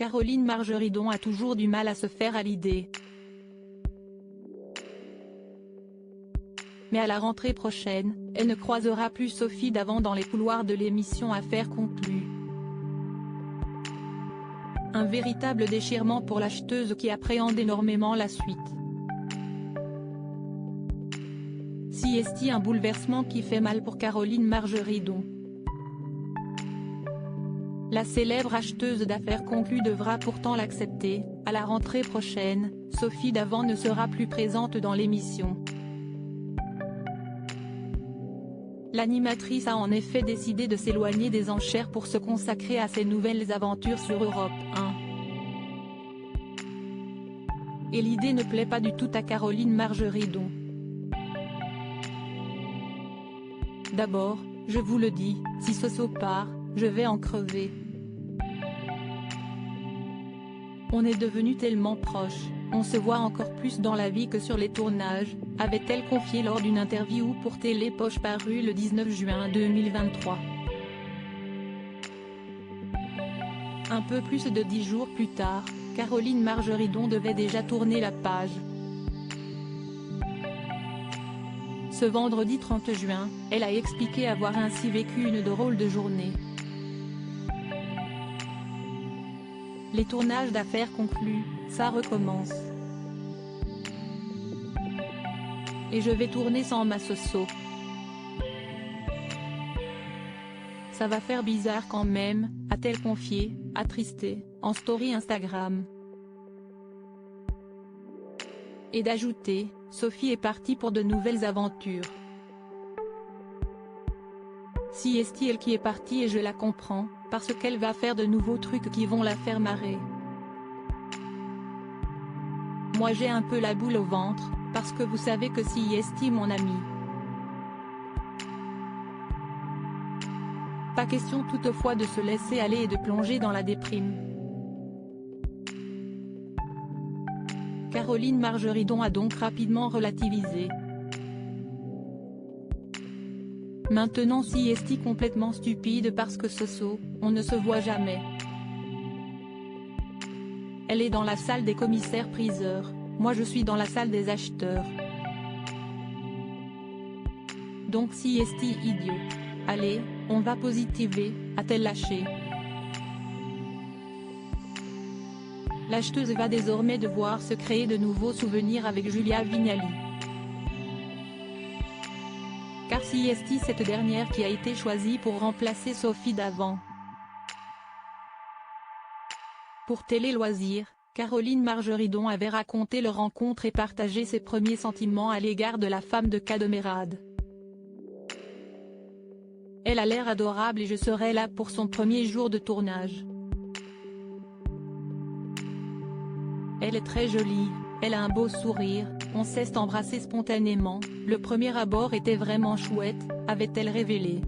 Caroline Margeridon a toujours du mal à se faire à l'idée. Mais à la rentrée prochaine, elle ne croisera plus Sophie Davant dans les couloirs de l'émission Affaires conclues. Un véritable déchirement pour l'acheteuse qui appréhende énormément la suite. Si est-il un bouleversement qui fait mal pour Caroline Margeridon. La célèbre acheteuse d'affaires conclues devra pourtant l'accepter, à la rentrée prochaine, Sophie Davant ne sera plus présente dans l'émission. L'animatrice a en effet décidé de s'éloigner des enchères pour se consacrer à ses nouvelles aventures sur Europe 1. Et l'idée ne plaît pas du tout à Caroline Margeridon. D'abord, je vous le dis, si Soso part, je vais en crever. On est devenus tellement proches, on se voit encore plus dans la vie que sur les tournages, avait-elle confié lors d'une interview pour Télé Poche parue le 19 juin 2023. Un peu plus de 10 jours plus tard, Caroline Margeridon devait déjà tourner la page. Ce vendredi 30 juin, elle a expliqué avoir ainsi vécu une drôle de journée. Les tournages d'affaires conclus, ça recommence. Et je vais tourner sans ma Soso. Ça va faire bizarre quand même, a-t-elle confié, attristé, en story Instagram. Et d'ajouter, Sophie est partie pour de nouvelles aventures. Si est elle qui est partie et je la comprends, parce qu'elle va faire de nouveaux trucs qui vont la faire marrer. Moi j'ai un peu la boule au ventre, parce que vous savez que si est mon ami. Pas question toutefois de se laisser aller et de plonger dans la déprime. Caroline Margeridon a donc rapidement relativisé. Maintenant si est complètement stupide parce que Soso, on ne se voit jamais. Elle est dans la salle des commissaires-priseurs, moi je suis dans la salle des acheteurs. Donc si est idiot. Allez, on va positiver, a-t-elle lâché. L'acheteuse va désormais devoir se créer de nouveaux souvenirs avec Julia Vignali. Car si est cette dernière qui a été choisie pour remplacer Sophie Davant. Pour Télé Loisirs, Caroline Margeridon avait raconté leur rencontre et partagé ses premiers sentiments à l'égard de la femme de Cadmerade. Elle a l'air adorable et je serai là pour son premier jour de tournage. Elle est très jolie, elle a un beau sourire, on s'est embrassé spontanément, le premier abord était vraiment chouette, avait-elle révélé.